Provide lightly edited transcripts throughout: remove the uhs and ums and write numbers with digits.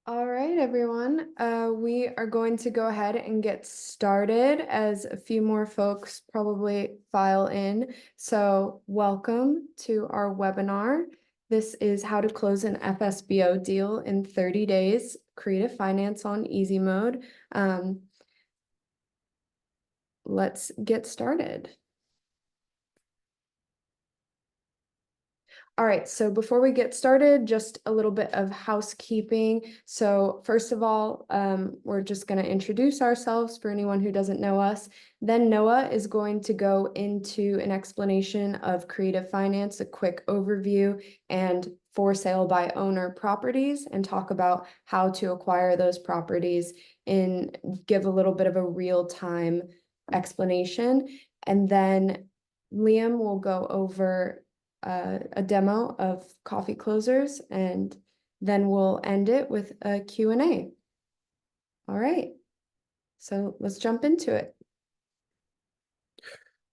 All right, everyone. We are going to go ahead and get started as a few more folks probably file in. So welcome to our webinar. This is how to close an FSBO deal in 30 days, creative finance on easy mode. Let's get started. All right, so before we get started, just a little bit of housekeeping. So first of all, we're just going to introduce ourselves for anyone who doesn't know us. Then Noah is going to go into an explanation of creative finance, a quick overview, and for sale by owner properties, and talk about how to acquire those properties and give a little bit of a real-time explanation. And then Liam will go over a demo of Coffee Closers, and then we'll end it with a Q&A. All right, so let's jump into it.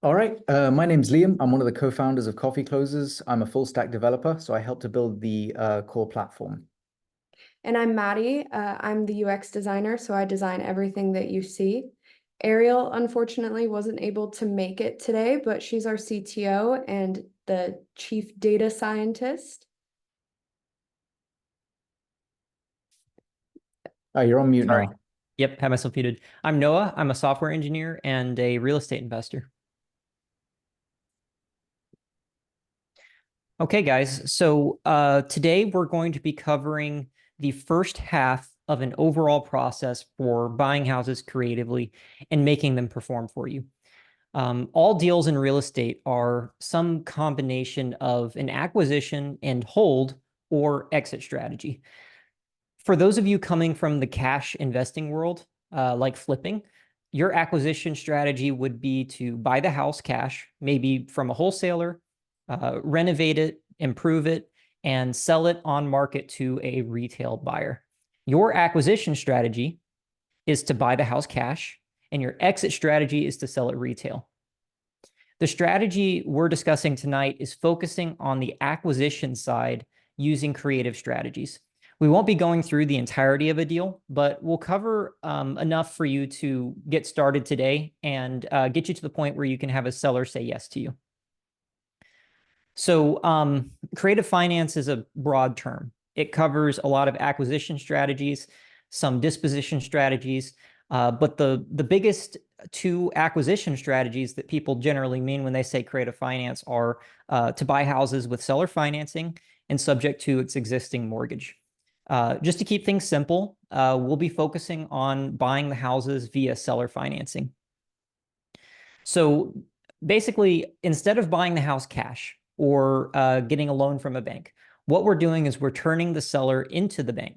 All right, my name's Liam. I'm one of the co-founders of Coffee Closers. I'm a full stack developer, so I help to build the core platform. And I'm Maddie. I'm the UX designer, so I design everything that you see. Ariel, unfortunately, wasn't able to make it today, but she's our CTO and the chief data scientist. Oh, you're on mute, Sorry. Noah. Yep, have myself muted. I'm Noah. I'm a software engineer and a real estate investor. Okay, guys. So today we're going to be covering the first half of an overall process for buying houses creatively and making them perform for you. All deals in real estate are some combination of an acquisition and hold or exit strategy. For those of you coming from the cash investing world, like flipping, your acquisition strategy would be to buy the house cash, maybe from a wholesaler, renovate it, improve it, and sell it on market to a retail buyer. Your acquisition strategy is to buy the house cash, and your exit strategy is to sell it retail. The strategy we're discussing tonight is focusing on the acquisition side using creative strategies. We won't be going through the entirety of a deal, but we'll cover enough for you to get started today and get you to the point where you can have a seller say yes to you. So creative finance is a broad term. It covers a lot of acquisition strategies, some disposition strategies, but the biggest two acquisition strategies that people generally mean when they say creative finance are to buy houses with seller financing and subject to its existing mortgage. Just to keep things simple, we'll be focusing on buying the houses via seller financing. So basically, instead of buying the house cash or getting a loan from a bank, what we're doing is we're turning the seller into the bank.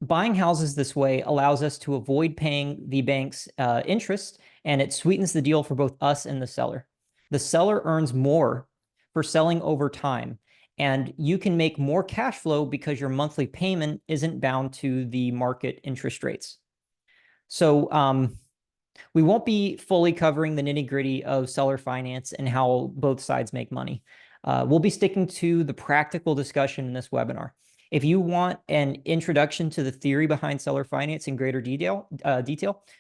Buying houses this way allows us to avoid paying the bank's interest, and it sweetens the deal for both us and the seller. The seller earns more for selling over time, and you can make more cash flow because your monthly payment isn't bound to the market interest rates. So we won't be fully covering the nitty-gritty of seller finance and how both sides make money. We'll be sticking to the practical discussion in this webinar. If you want an introduction to the theory behind seller finance in greater detail,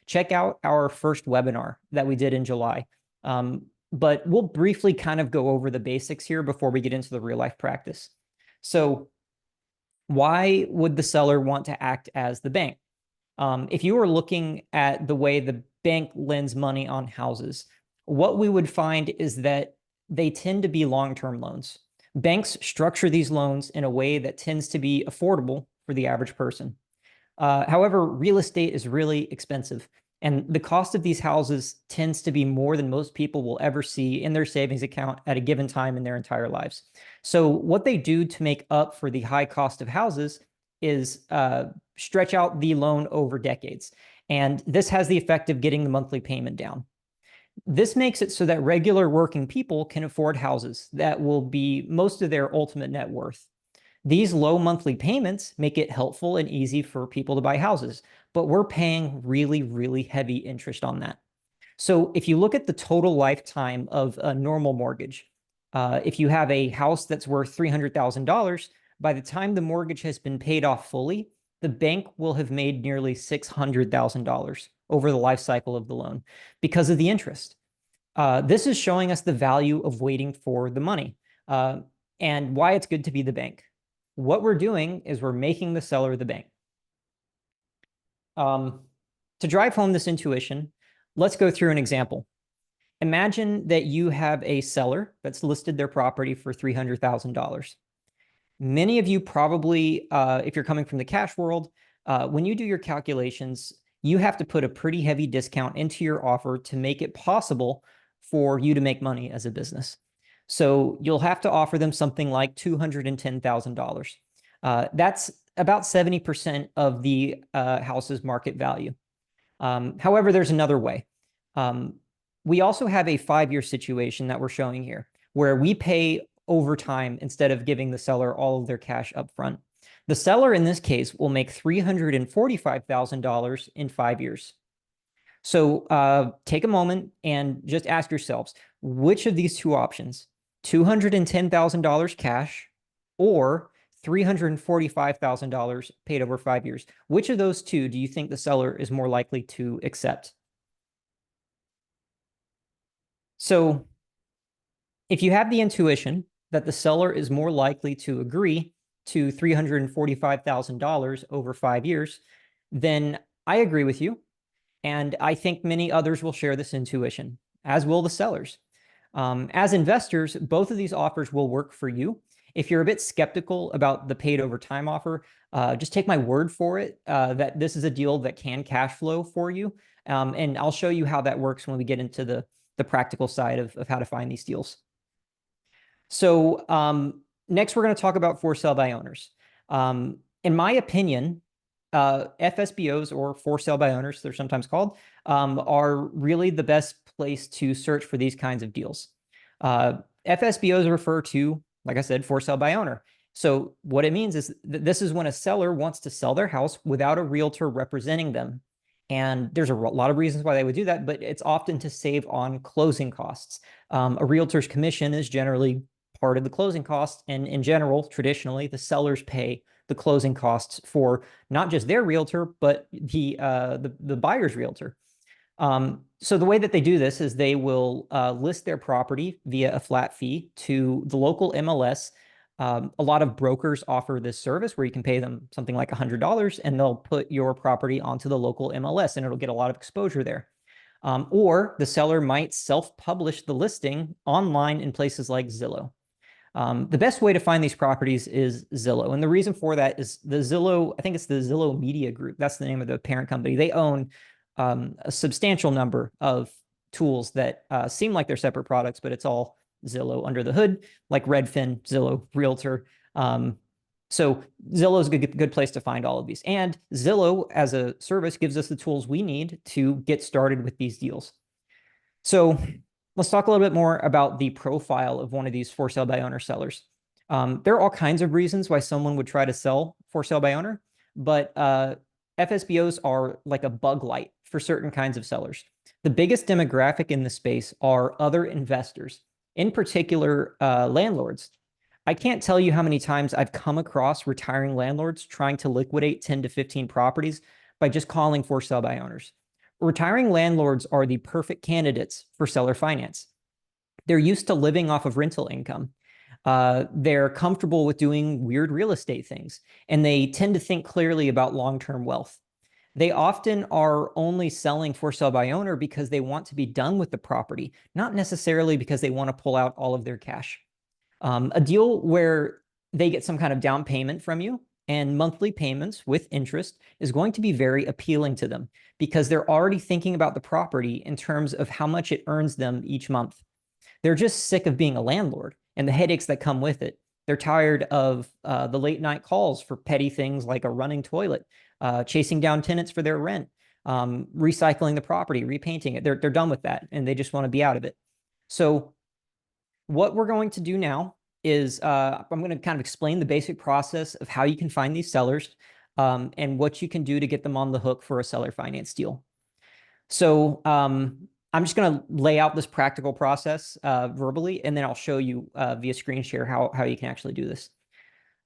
check out our first webinar that we did in July. But we'll briefly kind of go over the basics here before we get into the real life practice. So why would the seller want to act as the bank? If you were looking at the way the bank lends money on houses, what we would find is that they tend to be long-term loans. Banks structure these loans in a way that tends to be affordable for the average person. However, real estate is really expensive, and the cost of these houses tends to be more than most people will ever see in their savings account at a given time in their entire lives. So what they do to make up for the high cost of houses is stretch out the loan over decades. And this has the effect of getting the monthly payment down. This makes it so that regular working people can afford houses that will be most of their ultimate net worth. These low monthly payments make it helpful and easy for people to buy houses, but we're paying really, really heavy interest on that. So if you look at the total lifetime of a normal mortgage, if you have a house that's worth $300,000, by the time the mortgage has been paid off fully, the bank will have made nearly $600,000 over the life cycle of the loan because of the interest. This is showing us the value of waiting for the money and why it's good to be the bank. What we're doing is we're making the seller the bank. To drive home this intuition, let's go through an example. Imagine that you have a seller that's listed their property for $300,000. Many of you probably, if you're coming from the cash world, when you do your calculations, you have to put a pretty heavy discount into your offer to make it possible for you to make money as a business. So you'll have to offer them something like $210,000. That's about 70% of the house's market value. However, there's another way. We also have a 5-year situation that we're showing here, where we pay over time instead of giving the seller all of their cash up front. The seller in this case will make $345,000 in 5 years. So take a moment and just ask yourselves, which of these two options, $210,000 cash or $345,000 paid over 5 years, which of those two do you think the seller is more likely to accept? So if you have the intuition that the seller is more likely to agree to $345,000 over 5 years, then I agree with you. And I think many others will share this intuition, as will the sellers. As investors, both of these offers will work for you. If you're a bit skeptical about the paid over time offer, just take my word for it that this is a deal that can cash flow for you. And I'll show you how that works when we get into the practical side of how to find these deals. So next, we're going to talk about for sale by owners. In my opinion, FSBOs, or for sale by owners, they're sometimes called, are really the best place to search for these kinds of deals. FSBOs refer to, like I said, for sale by owner. So what it means is that this is when a seller wants to sell their house without a realtor representing them. And there's a lot of reasons why they would do that, but it's often to save on closing costs. A realtor's commission is generally part of the closing costs. And in general, traditionally, the sellers pay the closing costs for not just their realtor, but the buyer's realtor. So the way that they do this is they will list their property via a flat fee to the local MLS. A lot of brokers offer this service where you can pay them something like $100 and they'll put your property onto the local MLS and it'll get a lot of exposure there. Or the seller might self-publish the listing online in places like Zillow. The best way to find these properties is Zillow. And the reason for that is the Zillow, I think it's the Zillow Media Group. That's the name of the parent company. They own a substantial number of tools that seem like they're separate products, but it's all Zillow under the hood, like Redfin, Zillow, Realtor. So Zillow is a good place to find all of these. And Zillow as a service gives us the tools we need to get started with these deals. So let's talk a little bit more about the profile of one of these for sale by owner sellers. There are all kinds of reasons why someone would try to sell for sale by owner, but FSBOs are like a bug light for certain kinds of sellers. The biggest demographic in the space are other investors, in particular landlords. I can't tell you how many times I've come across retiring landlords trying to liquidate 10 to 15 properties by just calling for sale by owners. Retiring landlords are the perfect candidates for seller finance. They're used to living off of rental income. They're comfortable with doing weird real estate things, and they tend to think clearly about long-term wealth. They often are only selling for sale by owner because they want to be done with the property, not necessarily because they want to pull out all of their cash. A deal where they get some kind of down payment from you and monthly payments with interest is going to be very appealing to them because they're already thinking about the property in terms of how much it earns them each month. They're just sick of being a landlord and the headaches that come with it. They're tired of the late night calls for petty things like a running toilet, chasing down tenants for their rent, recycling the property, repainting it. They're done with that and they just want to be out of it. So what we're going to do now is I'm going to kind of explain the basic process of how you can find these sellers and what you can do to get them on the hook for a seller finance deal. So I'm just going to lay out this practical process verbally, and then I'll show you via screen share how you can actually do this.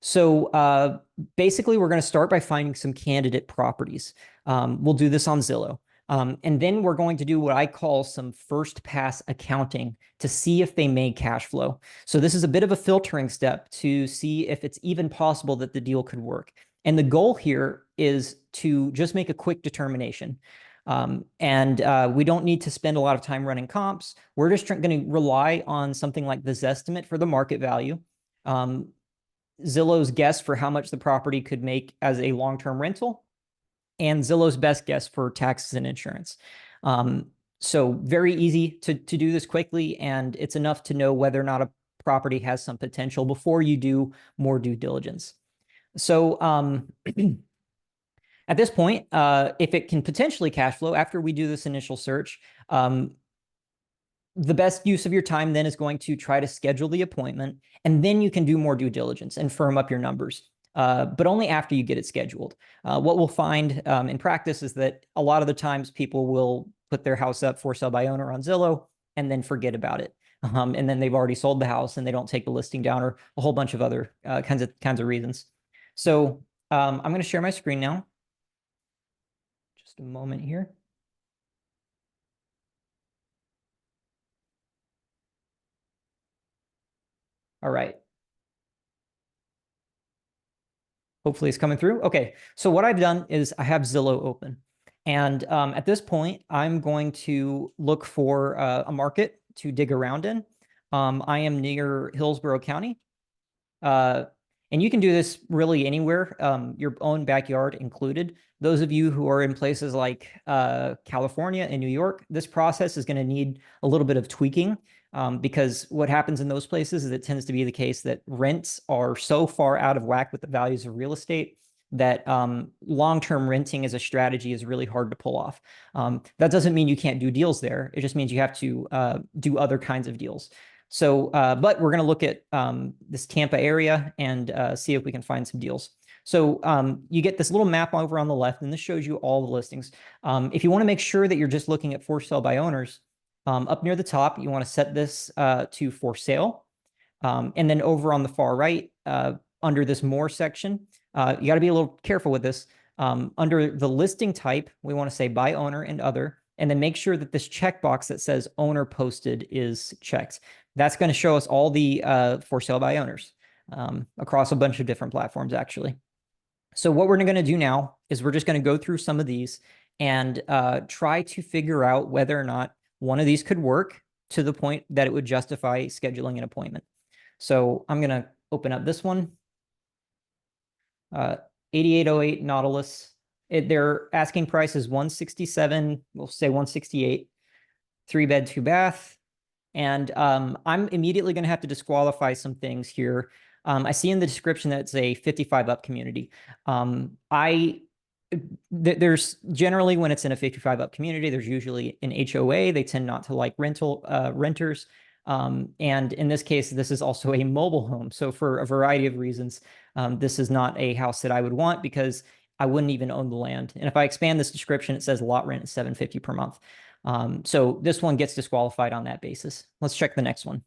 So basically, we're going to start by finding some candidate properties. We'll do this on Zillow. And then we're going to do what I call some first pass accounting to see if they made cash flow. So this is a bit of a filtering step to see if it's even possible that the deal could work. And the goal here is to just make a quick determination. We don't need to spend a lot of time running comps. We're just going to rely on something like this estimate for the market value. Zillow's guess for how much the property could make as a long-term rental, and Zillow's best guess for taxes and insurance. So very easy to do this quickly, and it's enough to know whether or not a property has some potential before you do more due diligence. So at this point, if it can potentially cash flow after we do this initial search, the best use of your time then is going to try to schedule the appointment, and then you can do more due diligence and firm up your numbers. But only after you get it scheduled. What we'll find in practice is that a lot of the times people will put their house up for sale by owner on Zillow and then forget about it. And then they've already sold the house and they don't take the listing down, or a whole bunch of other kinds of reasons. So I'm going to share my screen now. Just a moment here. All right. Hopefully it's coming through. Okay, so what I've done is I have Zillow open. And at this point, I'm going to look for a market to dig around in. I am near Hillsborough County. And you can do this really anywhere, your own backyard included. Those of you who are in places like California and New York, this process is going to need a little bit of tweaking. Because what happens in those places is it tends to be the case that rents are so far out of whack with the values of real estate that long-term renting as a strategy is really hard to pull off. That doesn't mean you can't do deals there. It just means you have to do other kinds of deals. So, but we're going to look at this Tampa area and see if we can find some deals. So you get this little map over on the left, and this shows you all the listings. If you want to make sure that you're just looking at for sale by owners, up near the top, you want to set this to for sale. And then over on the far right, under this more section, you got to be a little careful with this. Under the listing type, we want to say by owner and other, and then make sure that this checkbox that says owner posted is checked. That's going to show us all the for sale by owners across a bunch of different platforms, actually. So what we're going to do now is we're just going to go through some of these and try to figure out whether or not one of these could work to the point that it would justify scheduling an appointment. So I'm going to open up this one. 8808 Nautilus. Their asking price is 167. We'll say 168. 3-bed, 2-bath. And I'm immediately going to have to disqualify some things here. I see in the description that it's a 55 up community. There's generally, when it's in a 55 up community, there's usually an HOA. They tend not to like renters. And in this case, this is also a mobile home. So for a variety of reasons, this is not a house that I would want because I wouldn't even own the land. And if I expand this description, it says lot rent is $750 per month. So this one gets disqualified on that basis. Let's check the next one.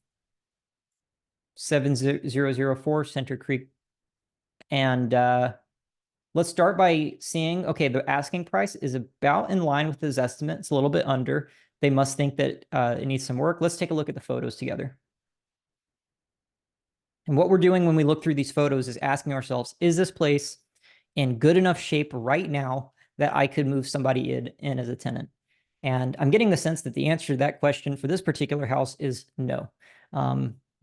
7004 Center Creek. And let's start by seeing, okay, the asking price is about in line with his estimate. It's a little bit under. They must think that it needs some work. Let's take a look at the photos together. And what we're doing when we look through these photos is asking ourselves, is this place in good enough shape right now that I could move somebody in as a tenant? And I'm getting the sense that the answer to that question for this particular house is no.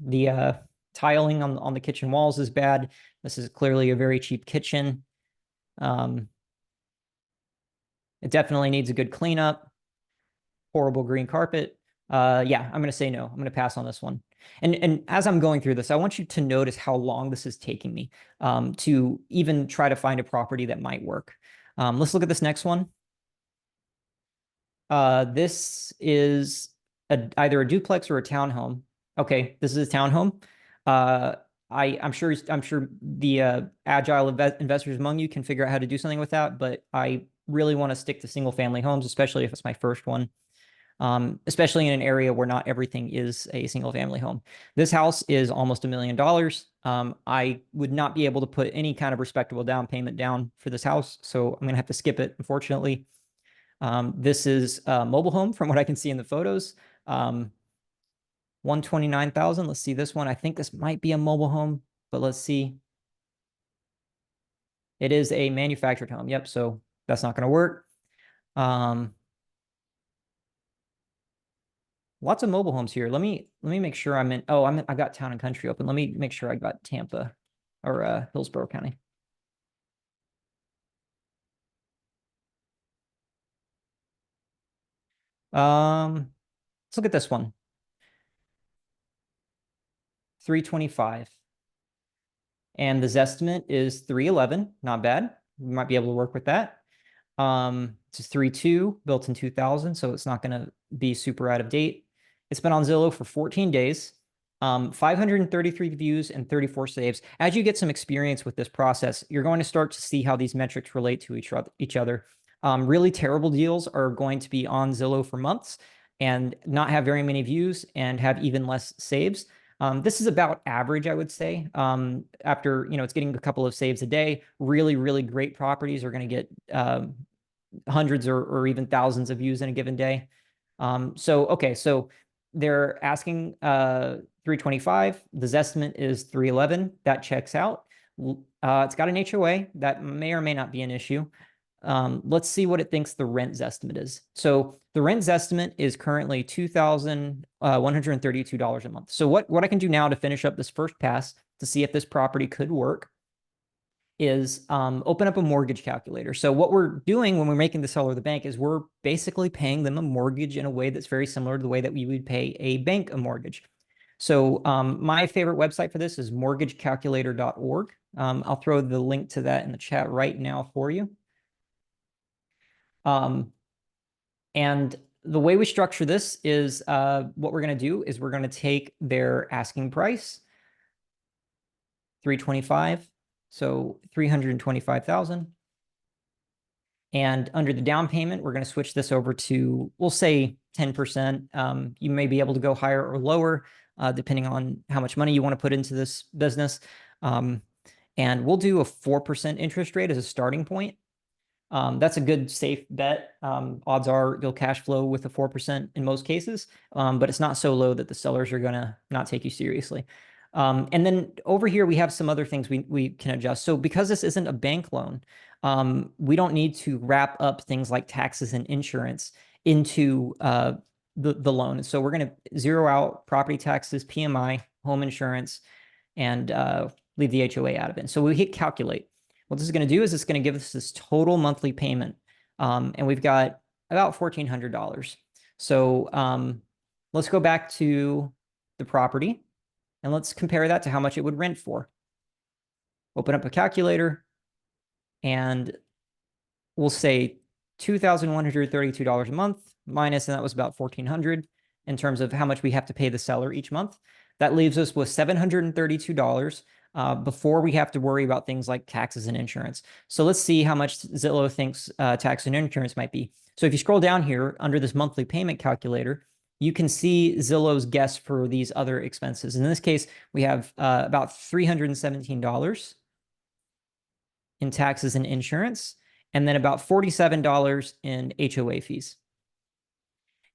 The tiling on the kitchen walls is bad. This is clearly a very cheap kitchen. It definitely needs a good cleanup. Horrible green carpet. Yeah, I'm going to say no. I'm going to pass on this one. And as I'm going through this, I want you to notice how long this is taking me to even try to find a property that might work. Let's look at this next one. This is either a duplex or a townhome. Okay, this is a townhome. I'm sure the agile investors among you can figure out how to do something with that, but I really want to stick to single family homes, especially if it's my first one. especially in an area where not everything is a single family home. This house is almost $1 million. I would not be able to put any kind of respectable down payment down for this house, so I'm going to have to skip it, unfortunately. This is a mobile home from what I can see in the photos. 129,000. Let's see this one. I think this might be a mobile home, but let's see. It is a manufactured home. Yep. So that's not going to work. Lots of mobile homes here. Let me make sure I'm in. Oh, I got Town and Country open. Let me make sure I got Tampa or Hillsborough County. Let's look at this one. 325. And the Zestimate is 311. Not bad. We might be able to work with that. It's 3.2, built in 2000, so it's not going to be super out of date. It's been on Zillow for 14 days. 533 views and 34 saves. As you get some experience with this process, you're going to start to see how these metrics relate to each other. Really terrible deals are going to be on Zillow for months and not have very many views and have even less saves. This is about average, I would say. After, it's getting a couple of saves a day. Really, really great properties are going to get hundreds or even thousands of views in a given day. So they're asking 325. The Zestimate is 311. That checks out. It's got an HOA. That may or may not be an issue. Let's see what it thinks the rent Zestimate is. So the rent Zestimate is currently $2,132 a month. So what I can do now to finish up this first pass to see if this property could work is open up a mortgage calculator. So what we're doing when we're making the seller the bank is we're basically paying them a mortgage in a way that's very similar to the way that we would pay a bank a mortgage. So my favorite website for this is mortgagecalculator.org. I'll throw the link to that in the chat right now for you. And the way we structure this is what we're going to do is we're going to take their asking price, 325, so 325,000. And under the down payment, we're going to switch this over to, we'll say 10%. You may be able to go higher or lower, depending on how much money you want to put into this business. And we'll do a 4% interest rate as a starting point. That's a good safe bet. Odds are you'll cash flow with a 4% in most cases, but it's not so low that the sellers are going to not take you seriously. And then over here, we have some other things we can adjust. So because this isn't a bank loan, we don't need to wrap up things like taxes and insurance into the loan. And so we're going to zero out property taxes, PMI, home insurance, and leave the HOA out of it. So we hit calculate. What this is going to do is it's going to give us this total monthly payment. And we've got about $1,400. So let's go back to the property and let's compare that to how much it would rent for. Open up a calculator and we'll say $2,132 a month minus, and that was about $1,400 in terms of how much we have to pay the seller each month. That leaves us with $732 before we have to worry about things like taxes and insurance. So let's see how much Zillow thinks tax and insurance might be. So if you scroll down here under this monthly payment calculator, you can see Zillow's guess for these other expenses. In this case, we have about $317 in taxes and insurance, and then about $47 in HOA fees.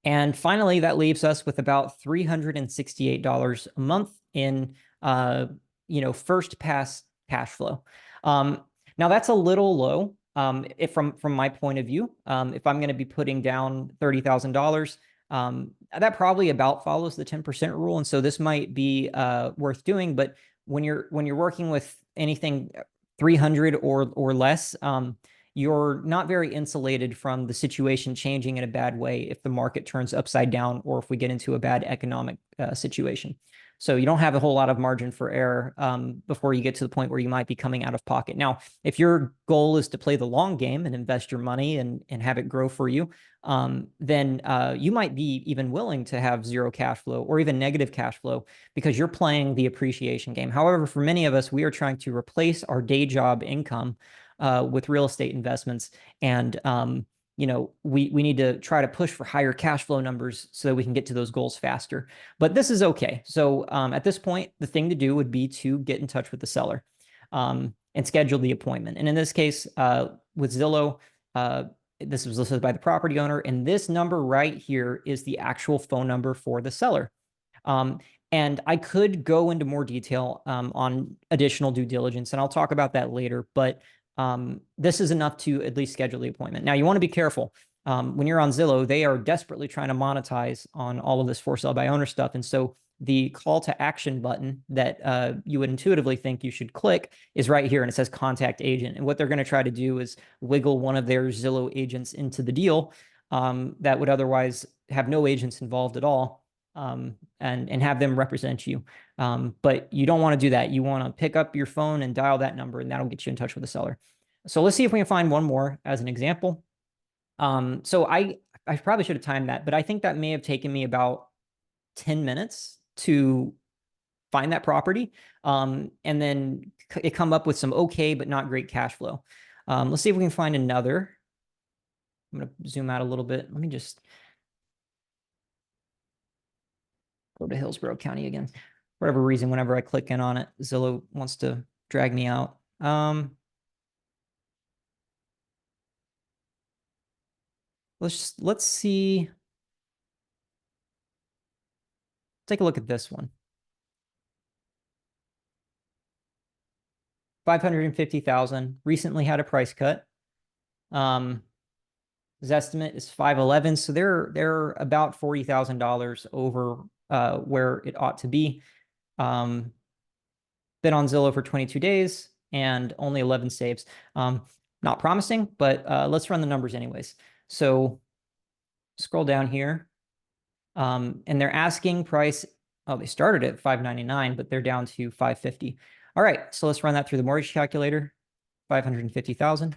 And finally, that leaves us with about $368 a month in first pass cash flow. Now that's a little low from my point of view. If I'm going to be putting down $30,000, that probably about follows the 10% rule, and so this might be worth doing. But when you're working with anything 300 or less, you're not very insulated from the situation changing in a bad way if the market turns upside down or if we get into a bad economic situation. So you don't have a whole lot of margin for error before you get to the point where you might be coming out of pocket. Now, if your goal is to play the long game and invest your money and have it grow for you, then you might be even willing to have zero cash flow or even negative cash flow because you're playing the appreciation game. However, for many of us, we are trying to replace our day job income with real estate investments. And we need to try to push for higher cash flow numbers so that we can get to those goals faster. But this is okay. So at this point, the thing to do would be to get in touch with the seller and schedule the appointment. And in this case, with Zillow, this was listed by the property owner, and this number right here is the actual phone number for the seller. And I could go into more detail on additional due diligence, and I'll talk about that later, but this is enough to at least schedule the appointment. Now, you want to be careful. When you're on Zillow, they are desperately trying to monetize on all of this for sale by owner stuff. And so the call to action button that you would intuitively think you should click is right here, and it says contact agent. And what they're going to try to do is wiggle one of their Zillow agents into the deal that would otherwise have no agents involved at all, and have them represent you. But you don't want to do that. You want to pick up your phone and dial that number, and that'll get you in touch with the seller. So let's see if we can find one more as an example. So I probably should have timed that, but I think that may have taken me about 10 minutes to find that property. And then it come up with some okay, but not great cash flow. Let's see if we can find another. I'm going to zoom out a little bit. Let me just go to Hillsborough County again. For whatever reason, whenever I click in on it, Zillow wants to drag me out. Let's see. Take a look at this one. 550,000, recently had a price cut. His estimate is 511, so they're about $40,000 over where it ought to be. Been on Zillow for 22 days and only 11 saves. Not promising, but let's run the numbers anyways. So scroll down here, and their asking price, oh, they started at 599, but they're down to 550. All right, so let's run that through the mortgage calculator, 550,000.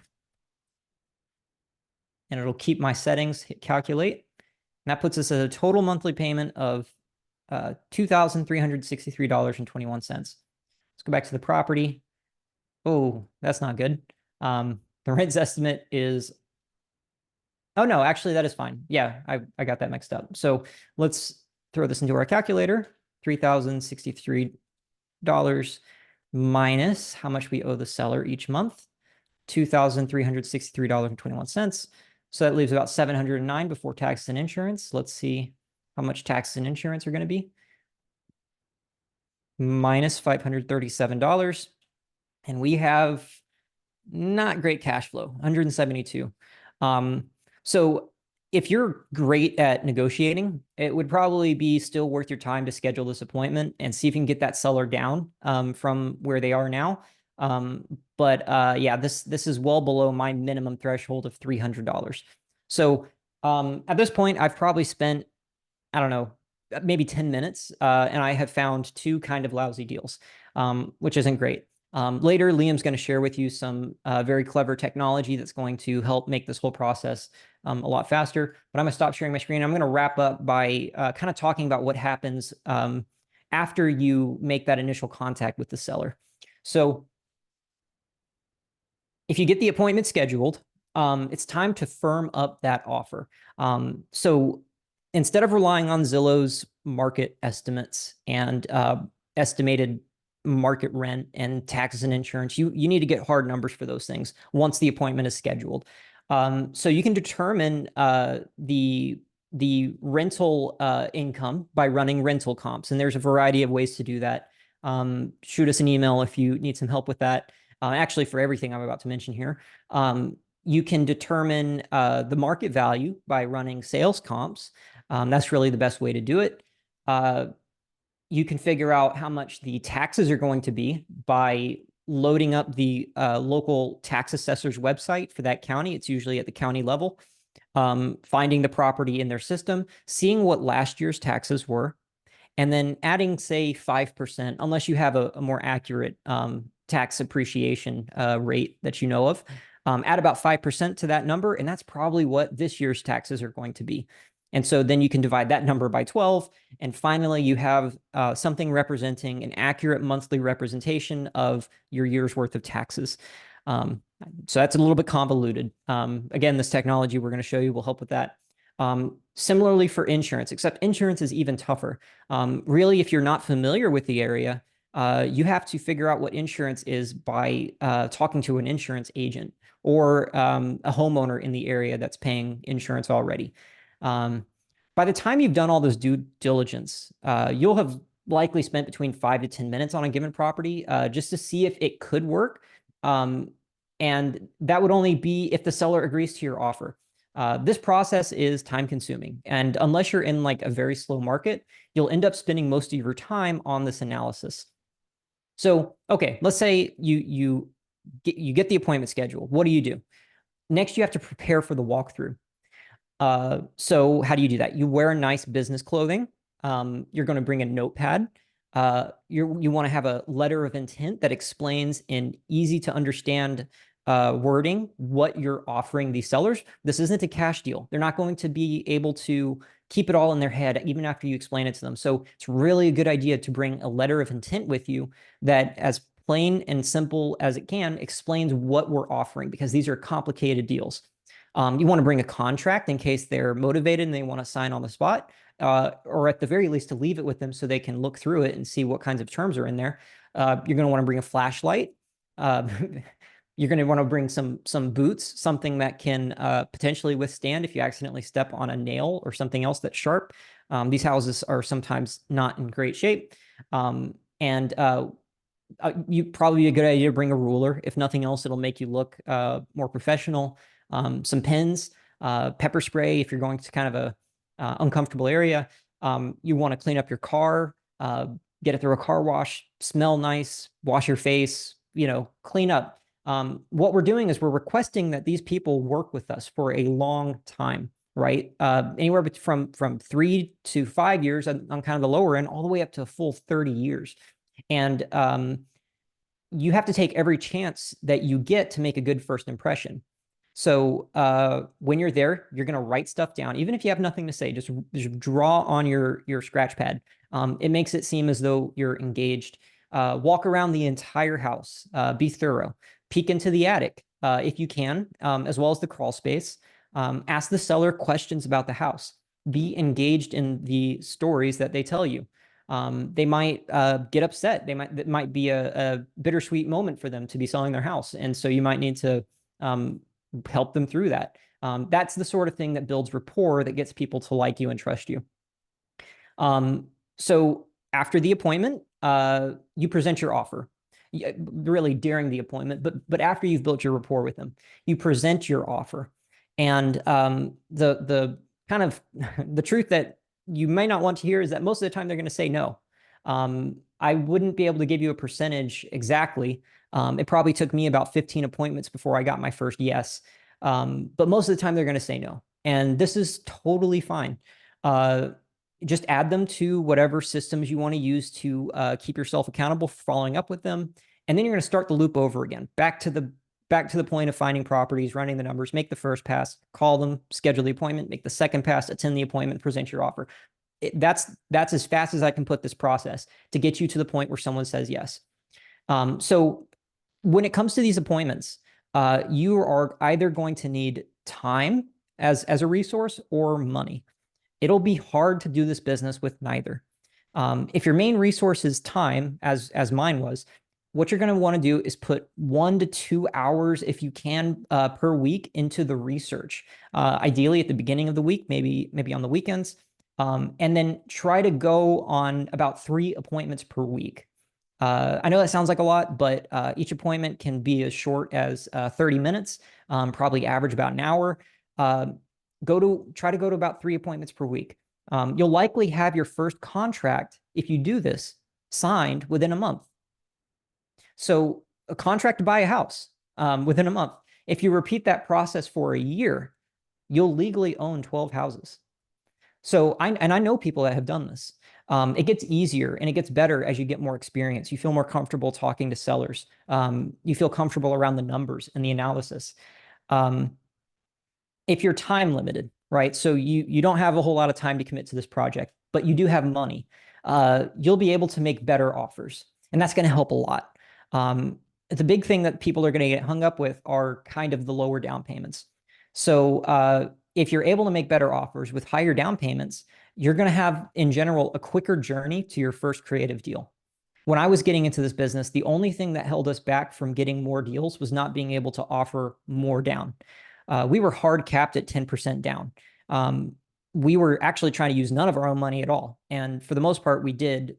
And it'll keep my settings, hit calculate. And that puts us at a total monthly payment of $2,363.21. Let's go back to the property. Oh, that's not good. The rent's estimate is, oh no, actually that is fine. Yeah, I got that mixed up. So let's throw this into our calculator. $3,063 minus how much we owe the seller each month, $2,363.21. So that leaves about $709 before taxes and insurance. Let's see how much taxes and insurance are going to be. Minus $537. And we have not great cash flow, 172. So if you're great at negotiating, it would probably be still worth your time to schedule this appointment and see if you can get that seller down from where they are now. But yeah, this is well below my minimum threshold of $300. So at this point, I've probably spent, I don't know, maybe 10 minutes, and I have found two kind of lousy deals, which isn't great. Later, Liam's going to share with you some very clever technology that's going to help make this whole process a lot faster. But I'm going to stop sharing my screen. I'm going to wrap up by kind of talking about what happens after you make that initial contact with the seller. So if you get the appointment scheduled, it's time to firm up that offer. So instead of relying on Zillow's market estimates and estimated market rent and taxes and insurance, you need to get hard numbers for those things once the appointment is scheduled. So you can determine the rental income by running rental comps, and there's a variety of ways to do that. Shoot us an email if you need some help with that. Actually, for everything I'm about to mention here, you can determine the market value by running sales comps. That's really the best way to do it. You can figure out how much the taxes are going to be by loading up the local tax assessor's website for that county. It's usually at the county level. Finding the property in their system, seeing what last year's taxes were, and then adding, say, 5%, unless you have a more accurate tax appreciation rate that you know of. Add about 5% to that number, and that's probably what this year's taxes are going to be. And so then you can divide that number by 12, and finally you have something representing an accurate monthly representation of your year's worth of taxes. So that's a little bit convoluted. Again, this technology we're going to show you will help with that. Similarly for insurance, except insurance is even tougher. Really, if you're not familiar with the area, you have to figure out what insurance is by talking to an insurance agent or a homeowner in the area that's paying insurance already. By the time you've done all this due diligence, you'll have likely spent between 5 to 10 minutes on a given property just to see if it could work. And that would only be if the seller agrees to your offer. This process is time consuming. And unless you're in like a very slow market, you'll end up spending most of your time on this analysis. So, okay, let's say you get the appointment scheduled. What do you do? Next, you have to prepare for the walkthrough. So how do you do that? You wear nice business clothing. You're going to bring a notepad. You want to have a letter of intent that explains in easy to understand wording what you're offering these sellers. This isn't a cash deal. They're not going to be able to keep it all in their head even after you explain it to them. So it's really a good idea to bring a letter of intent with you that, as plain and simple as it can, explains what we're offering, because these are complicated deals. You want to bring a contract in case they're motivated and they want to sign on the spot, or at the very least to leave it with them so they can look through it and see what kinds of terms are in there. You're going to want to bring a flashlight. You're going to want to bring some boots, something that can potentially withstand if you accidentally step on a nail or something else that's sharp. These houses are sometimes not in great shape. You probably be a good idea to bring a ruler. If nothing else, it'll make you look more professional. Some pens, pepper spray if you're going to kind of a uncomfortable area. You want to clean up your car, get it through a car wash, smell nice, wash your face, clean up. What we're doing is we're requesting that these people work with us for a long time, right? Anywhere from 3 to 5 years on kind of the lower end, all the way up to a full 30 years. And you have to take every chance that you get to make a good first impression. So when you're there, you're going to write stuff down. Even if you have nothing to say, just draw on your scratch pad. It makes it seem as though you're engaged. Walk around the entire house. Be thorough. Peek into the attic if you can, as well as the crawl space. Ask the seller questions about the house. Be engaged in the stories that they tell you. They might get upset. It might be a bittersweet moment for them to be selling their house. And so you might need to help them through that. That's the sort of thing that builds rapport, that gets people to like you and trust you. So after the appointment, you present your offer. Really during the appointment, but after you've built your rapport with them, you present your offer. And the kind of the truth that you may not want to hear is that most of the time they're going to say no. I wouldn't be able to give you a percentage exactly. It probably took me about 15 appointments before I got my first yes. But most of the time they're going to say no. And this is totally fine. Just add them to whatever systems you want to use to keep yourself accountable for following up with them. And then you're going to start the loop over again, back to the point of finding properties, running the numbers, make the first pass, call them, schedule the appointment, make the second pass, attend the appointment, present your offer. That's as fast as I can put this process to get you to the point where someone says yes. So when it comes to these appointments, you are either going to need time as a resource or money. It'll be hard to do this business with neither. If your main resource is time, as mine was, what you're going to want to do is put 1 to 2 hours, if you can, per week into the research. Ideally at the beginning of the week, maybe on the weekends, and then try to go on about 3 appointments per week. I know that sounds like a lot, but each appointment can be as short as 30 minutes, probably average about an hour. Try to go to about 3 appointments per week. You'll likely have your first contract, if you do this, signed within a month. So a contract to buy a house within a month. If you repeat that process for a year, you'll legally own 12 houses. So I know people that have done this. It gets easier and it gets better as you get more experience. You feel more comfortable talking to sellers. You feel comfortable around the numbers and the analysis. If you're time limited, right? So you don't have a whole lot of time to commit to this project, but you do have money. You'll be able to make better offers, and that's going to help a lot. the big thing that people are going to get hung up with are kind of the lower down payments. So if you're able to make better offers with higher down payments, you're going to have, in general, a quicker journey to your first creative deal. When I was getting into this business, the only thing that held us back from getting more deals was not being able to offer more down. We were hard capped at 10% down. We were actually trying to use none of our own money at all. And for the most part, we did.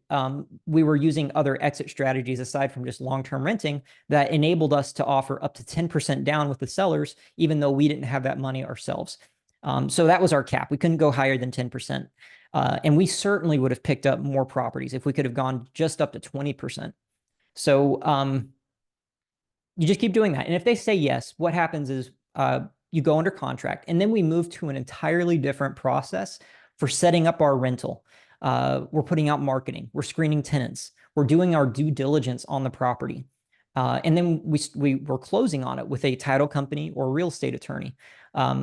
We were using other exit strategies aside from just long-term renting that enabled us to offer up to 10% down with the sellers, even though we didn't have that money ourselves. So that was our cap. We couldn't go higher than 10%. And we certainly would have picked up more properties if we could have gone just up to 20%. So you just keep doing that. And if they say yes, what happens is you go under contract, and then we move to an entirely different process for setting up our rental. We're putting out marketing. We're screening tenants. We're doing our due diligence on the property. And then we're closing on it with a title company or real estate attorney.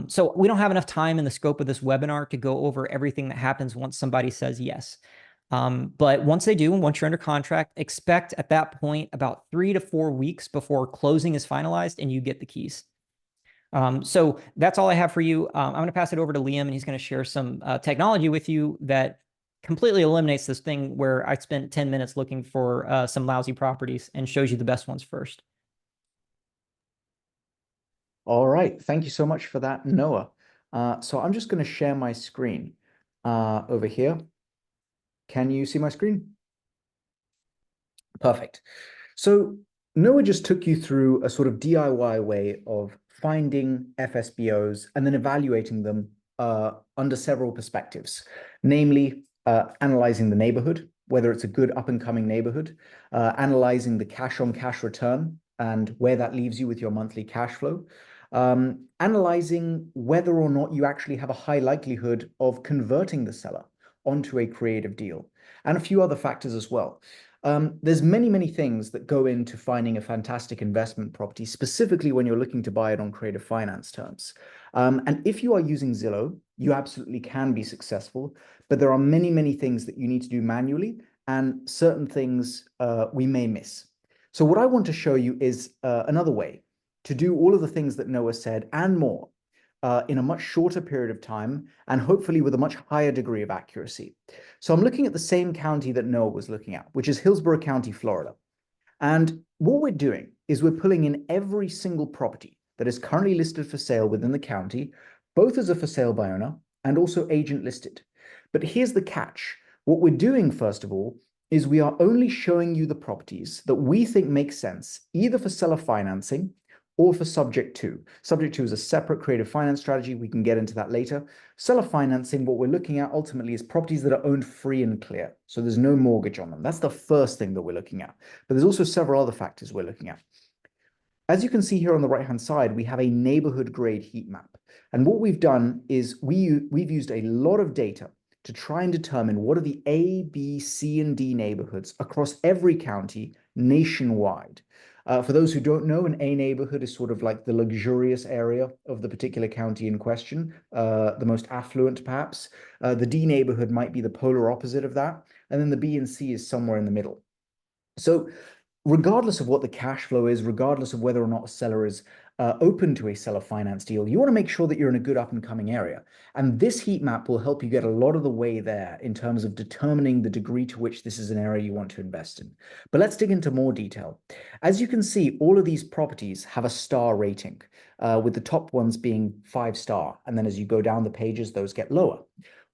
So we don't have enough time in the scope of this webinar to go over everything that happens once somebody says yes. But once they do, once you're under contract, expect at that point about 3 to 4 weeks before closing is finalized and you get the keys. So that's all I have for you. I'm going to pass it over to Liam, and he's going to share some technology with you that completely eliminates this thing where I spent 10 minutes looking for some lousy properties and shows you the best ones first. All right, thank you so much for that, Noah. So I'm just going to share my screen over here. Can you see my screen? Perfect. So Noah just took you through a sort of DIY way of finding FSBOs and then evaluating them under several perspectives, namely analyzing the neighborhood, whether it's a good up-and-coming neighborhood, analyzing the cash-on-cash return and where that leaves you with your monthly cash flow, analyzing whether or not you actually have a high likelihood of converting the seller onto a creative deal, and a few other factors as well. There's many things that go into finding a fantastic investment property, specifically when you're looking to buy it on creative finance terms. And if you are using Zillow, you absolutely can be successful, but there are many things that you need to do manually, and certain things we may miss. So what I want to show you is another way to do all of the things that Noah said and more in a much shorter period of time, and hopefully with a much higher degree of accuracy. So I'm looking at the same county that Noah was looking at, which is Hillsborough County, Florida. And what we're doing is we're pulling in every single property that is currently listed for sale within the county, both as a for sale by owner and also agent listed. But here's the catch. What we're doing, first of all, is we are only showing you the properties that we think make sense, either for seller financing or for subject to. Subject to is a separate creative finance strategy. We can get into that later. Seller financing, what we're looking at ultimately is properties that are owned free and clear. So there's no mortgage on them. That's the first thing that we're looking at. But there's also several other factors we're looking at. As you can see here on the right-hand side, we have a neighborhood grade heat map. And what we've done is we've used a lot of data to try and determine what are the A, B, C, and D neighborhoods across every county nationwide. For those who don't know, an A neighborhood is sort of like the luxurious area of the particular county in question, the most affluent perhaps. The D neighborhood might be the polar opposite of that. And then the B and C is somewhere in the middle. So regardless of what the cash flow is, regardless of whether or not a seller is open to a seller finance deal, you want to make sure that you're in a good up and coming area. And this heat map will help you get a lot of the way there in terms of determining the degree to which this is an area you want to invest in. But let's dig into more detail. As you can see, all of these properties have a star rating, with the top ones being 5-star. And then as you go down the pages, those get lower.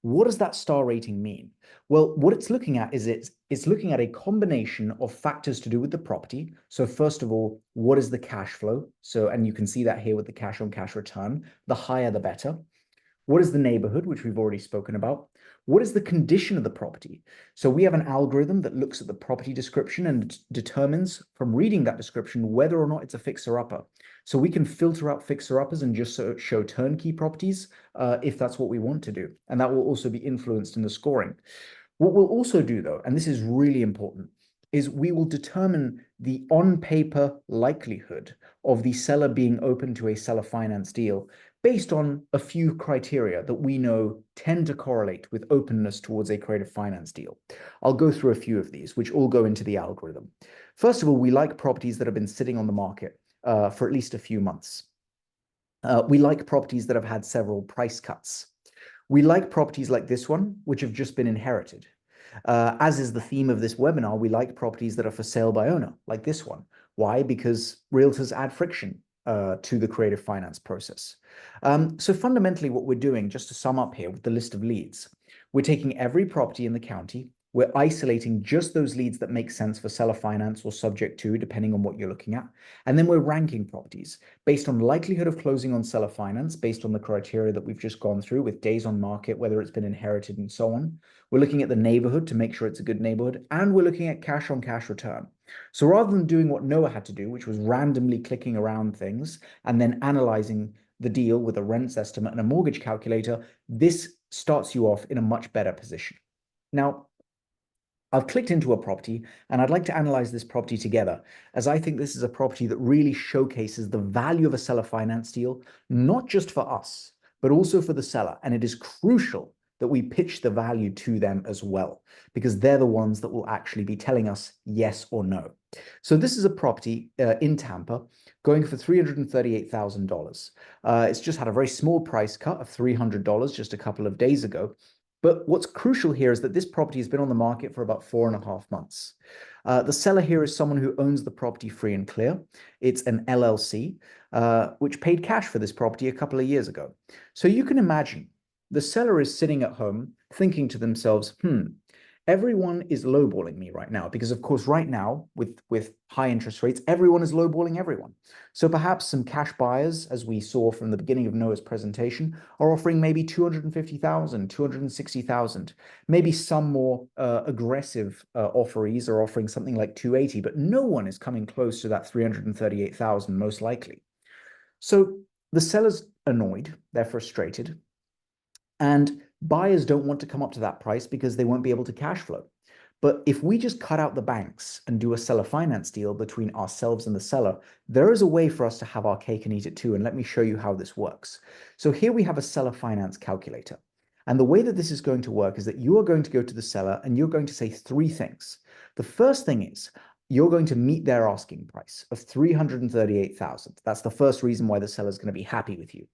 What does that star rating mean? Well, what it's looking at is it's looking at a combination of factors to do with the property. So first of all, what is the cash flow? So, and you can see that here with the cash on cash return, the higher the better. What is the neighborhood, which we've already spoken about? What is the condition of the property? So we have an algorithm that looks at the property description and determines from reading that description whether or not it's a fixer-upper. So we can filter out fixer-uppers and just show turnkey properties if that's what we want to do. And that will also be influenced in the scoring. What we'll also do, though, and this is really important, is we will determine the on-paper likelihood of the seller being open to a seller finance deal based on a few criteria that we know tend to correlate with openness towards a creative finance deal. I'll go through a few of these, which all go into the algorithm. First of all, we like properties that have been sitting on the market for at least a few months. We like properties that have had several price cuts. We like properties like this one, which have just been inherited. As is the theme of this webinar, we like properties that are for sale by owner, like this one. Why? Because realtors add friction to the creative finance process. So fundamentally, what we're doing, just to sum up here with the list of leads, we're taking every property in the county, we're isolating just those leads that make sense for seller finance or subject to, depending on what you're looking at. And then we're ranking properties based on likelihood of closing on seller finance, based on the criteria that we've just gone through with days on market, whether it's been inherited and so on. We're looking at the neighborhood to make sure it's a good neighborhood, and we're looking at cash on cash return. So rather than doing what Noah had to do, which was randomly clicking around things and then analyzing the deal with a rents estimate and a mortgage calculator, this starts you off in a much better position. Now, I've clicked into a property and I'd like to analyze this property together, as I think this is a property that really showcases the value of a seller finance deal, not just for us, but also for the seller. And it is crucial that we pitch the value to them as well, because they're the ones that will actually be telling us yes or no. So this is a property in Tampa going for $338,000. It's just had a very small price cut of $300 just a couple of days ago. But what's crucial here is that this property has been on the market for about 4.5 months. The seller here is someone who owns the property free and clear. It's an LLC, which paid cash for this property a couple of years ago. So you can imagine the seller is sitting at home thinking to themselves, everyone is lowballing me right now, because of course, right now with high interest rates, everyone is lowballing everyone. So perhaps some cash buyers, as we saw from the beginning of Noah's presentation, are offering maybe 250,000, 260,000. Maybe some more aggressive offerees are offering something like 280, but no one is coming close to that 338,000 most likely. So the seller's annoyed, they're frustrated, and buyers don't want to come up to that price because they won't be able to cash flow. But if we just cut out the banks and do a seller finance deal between ourselves and the seller, there is a way for us to have our cake and eat it too. And let me show you how this works. So here we have a seller finance calculator. And the way that this is going to work is that you are going to go to the seller and you're going to say three things. The first thing is you're going to meet their asking price of $338,000. That's the first reason why the seller is going to be happy with you.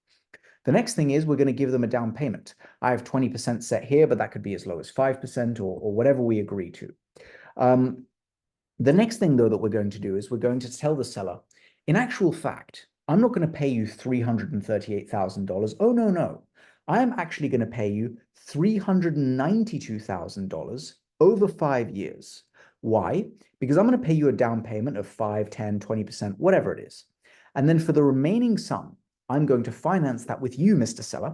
The next thing is we're going to give them a down payment. I have 20% set here, but that could be as low as 5% or whatever we agree to. The next thing, though, that we're going to do is we're going to tell the seller, in actual fact, I'm not going to pay you $338,000. Oh, no, no. I am actually going to pay you $392,000 over 5 years. Why? Because I'm going to pay you a down payment of 5, 10, 20%, whatever it is. And then for the remaining sum, I'm going to finance that with you, Mr. Seller.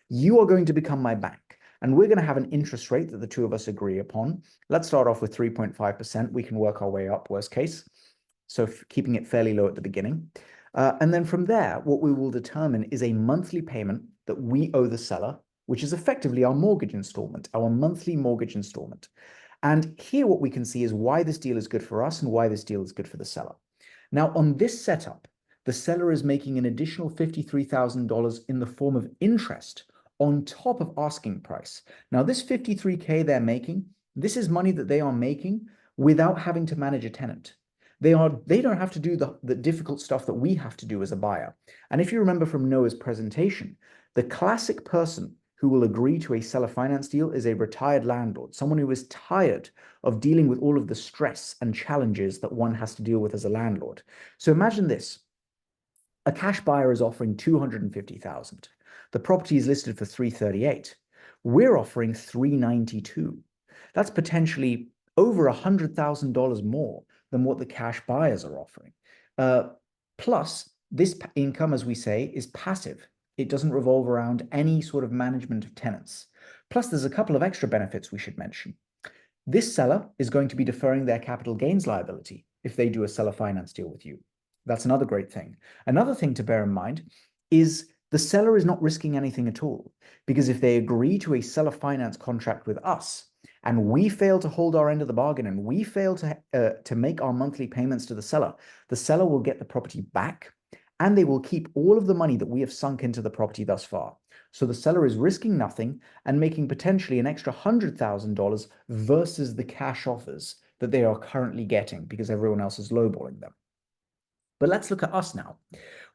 You are going to become my bank, and we're going to have an interest rate that the two of us agree upon. Let's start off with 3.5%. We can work our way up, worst case. So keeping it fairly low at the beginning. And then from there, what we will determine is a monthly payment that we owe the seller, which is effectively our mortgage installment, our monthly mortgage installment. And here what we can see is why this deal is good for us and why this deal is good for the seller. Now, on this setup, the seller is making an additional $53,000 in the form of interest on top of asking price. Now, this $53K they're making, this is money that they are making without having to manage a tenant. They don't have to do the difficult stuff that we have to do as a buyer. And if you remember from Noah's presentation, the classic person who will agree to a seller finance deal is a retired landlord, someone who is tired of dealing with all of the stress and challenges that one has to deal with as a landlord. So imagine this. A cash buyer is offering $250,000. The property is listed for $338,000. We're offering $392,000. That's potentially over $100,000 more than what the cash buyers are offering. Plus, this income, as we say, is passive. It doesn't revolve around any sort of management of tenants. Plus, there's a couple of extra benefits we should mention. This seller is going to be deferring their capital gains liability if they do a seller finance deal with you. That's another great thing. Another thing to bear in mind is the seller is not risking anything at all, because if they agree to a seller finance contract with us and we fail to hold our end of the bargain and we fail to make our monthly payments to the seller will get the property back and they will keep all of the money that we have sunk into the property thus far. So the seller is risking nothing and making potentially an extra $100,000 versus the cash offers that they are currently getting because everyone else is lowballing them. But let's look at us now.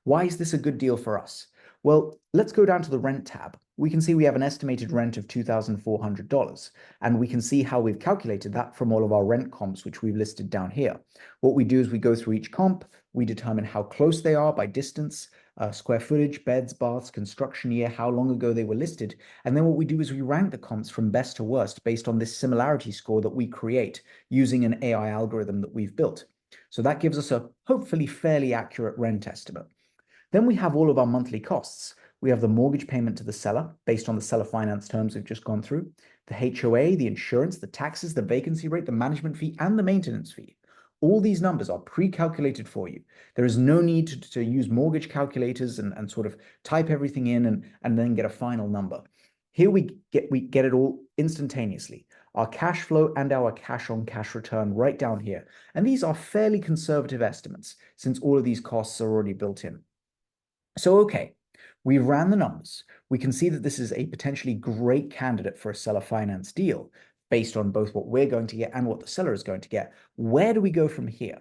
Why is this a good deal for us? Well, let's go down to the rent tab. We can see we have an estimated rent of $2,400, and we can see how we've calculated that from all of our rent comps, which we've listed down here. What we do is we go through each comp, we determine how close they are by distance, square footage, beds, baths, construction year, how long ago they were listed. And then what we do is we rank the comps from best to worst based on this similarity score that we create using an AI algorithm that we've built. So that gives us a hopefully fairly accurate rent estimate. Then we have all of our monthly costs. We have the mortgage payment to the seller based on the seller finance terms we've just gone through, the HOA, the insurance, the taxes, the vacancy rate, the management fee, and the maintenance fee. All these numbers are pre-calculated for you. There is no need to use mortgage calculators and sort of type everything in and then get a final number. Here we get it all instantaneously. Our cash flow and our cash on cash return right down here. And these are fairly conservative estimates since all of these costs are already built in. So, okay, we ran the numbers. We can see that this is a potentially great candidate for a seller finance deal based on both what we're going to get and what the seller is going to get. Where do we go from here?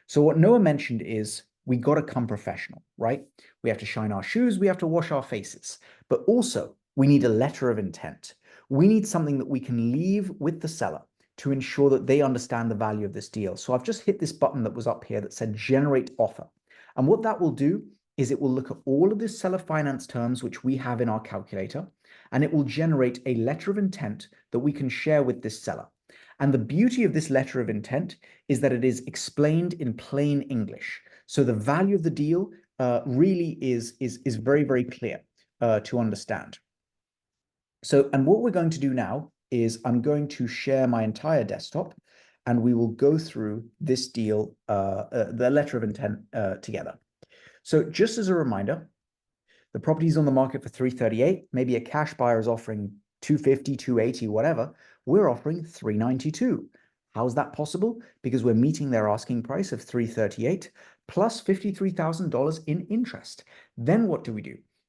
So what Noah mentioned is we got to come professional, right? We have to shine our shoes, we have to wash our faces, but also we need a letter of intent. We need something that we can leave with the seller to ensure that they understand the value of this deal. So I've just hit this button that was up here that said generate offer. And what that will do is it will look at all of the seller finance terms which we have in our calculator, and it will generate a letter of intent that we can share with this seller. And the beauty of this letter of intent is that it is explained in plain English. So the value of the deal really is very, very clear to understand. So, and what we're going to do now is I'm going to share my entire desktop and we will go through this deal, the letter of intent together. So just as a reminder, the property is on the market for $338. Maybe a cash buyer is offering $250, $280, whatever. We're offering $392. How's that possible? Because we're meeting their asking price of $338 plus $53,000 in interest. Then what do?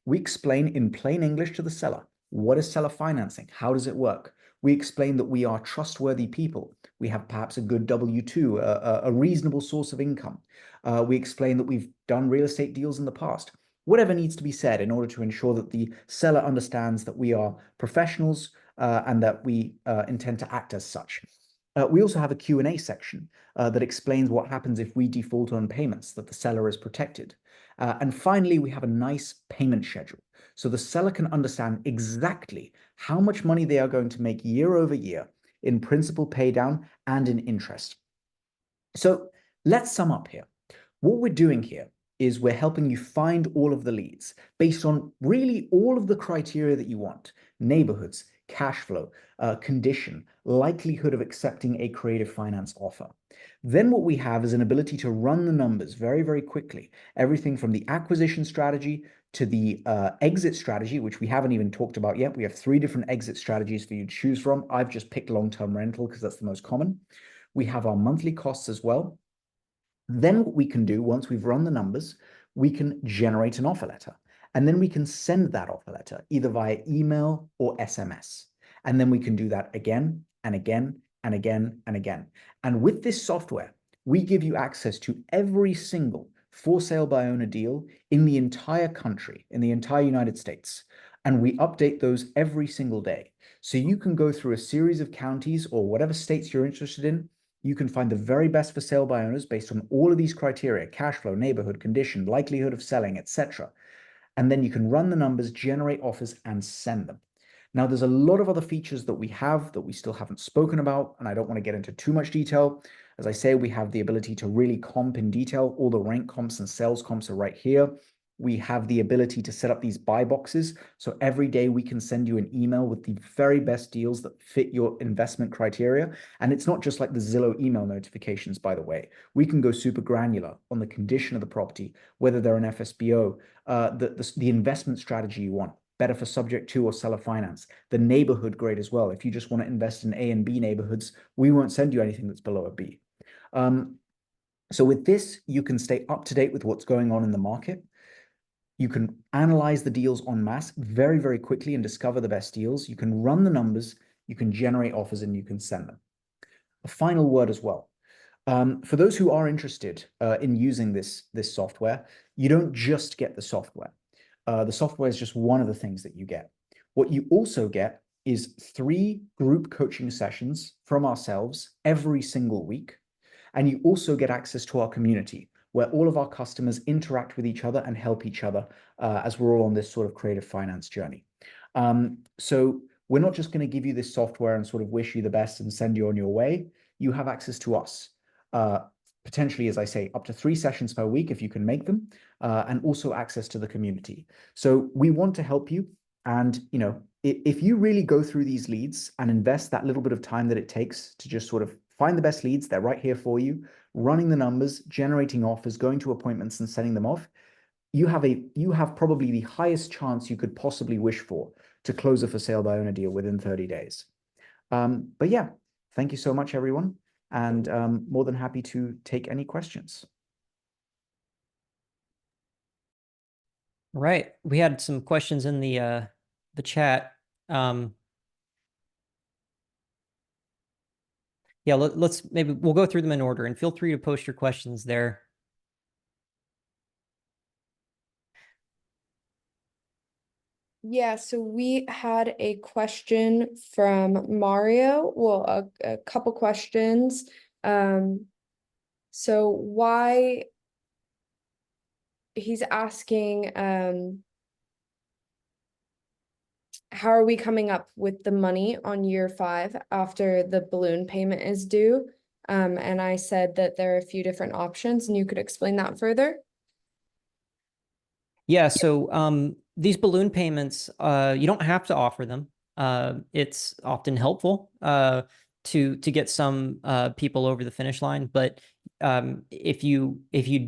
We explain in plain English to the seller. What is seller financing? How does it work? We explain that we are trustworthy people. We have perhaps a good W-2, a reasonable source of income. We explain that we've done real estate deals in the past. Whatever needs to be said in order to ensure that the seller understands that we are professionals and that we intend to act as such. We also have a Q&A section that explains what happens if we default on payments, that the seller is protected. And finally, we have a nice payment schedule. So the seller can understand exactly how much money they are going to make year over year in principal pay down and in interest. So let's sum up here. What we're doing here is we're helping you find all of the leads based on really all of the criteria that you want: neighborhoods, cash flow, condition, likelihood of accepting a creative finance offer. Then what we have is an ability to run the numbers very, very quickly. Everything from the acquisition strategy to the exit strategy, which we haven't even talked about yet. We have 3 different exit strategies for you to choose from. I've just picked long-term rental because that's the most common. We have our monthly costs as well. Then what we can do, once we've run the numbers, we can generate an offer letter. And then we can send that offer letter either via email or SMS. And then we can do that again and again and again and again. And with this software, we give you access to every single for sale by owner deal in the entire country, in the entire United States. And we update those every single day. So you can go through a series of counties or whatever states you're interested in. You can find the very best for sale by owners based on all of these criteria: cash flow, neighborhood, condition, likelihood of selling, etc. And then you can run the numbers, generate offers, and send them. Now, there's a lot of other features that we have that we still haven't spoken about, and I don't want to get into too much detail. As I say, we have the ability to really comp in detail. All the rank comps and sales comps are right here. We have the ability to set up these buy boxes. So every day we can send you an email with the very best deals that fit your investment criteria. And it's not just like the Zillow email notifications, by the way. We can go super granular on the condition of the property, whether they're an FSBO, the investment strategy you want, better for subject to or seller finance, the neighborhood grade as well. If you just want to invest in A and B neighborhoods, we won't send you anything that's below a B. So with this, you can stay up to date with what's going on in the market. You can analyze the deals en masse very, very quickly and discover the best deals. You can run the numbers, you can generate offers, and you can send them. A final word as well. For those who are interested in using this software, you don't just get the software. The software is just one of the things that you get. What you also get is 3 group coaching sessions from ourselves every single week. And you also get access to our community, where all of our customers interact with each other and help each other as we're all on this sort of creative finance journey. So we're not just going to give you this software and sort of wish you the best and send you on your way. You have access to us. Potentially, as I say, up to 3 sessions per week if you can make them, and also access to the community. So we want to help you. And, you know, if you really go through these leads and invest that little bit of time that it takes to just sort of find the best leads, they're right here for you, running the numbers, generating offers, going to appointments and sending them off, you have probably the highest chance you could possibly wish for to close a for sale by owner deal within 30 days. But yeah, thank you so much, everyone. And more than happy to take any questions. Right. We had some questions in the chat. Yeah, let's maybe we'll go through them in order, and feel free to post your questions there. Yeah, so we had a question from Mario. Well, a couple questions. So why he's asking, how are we coming up with the money on year 5 after the balloon payment is due? And I said that there are a few different options, and you could explain that further. Yeah, so these balloon payments, you don't have to offer them. It's often helpful to get some people over the finish line, but if you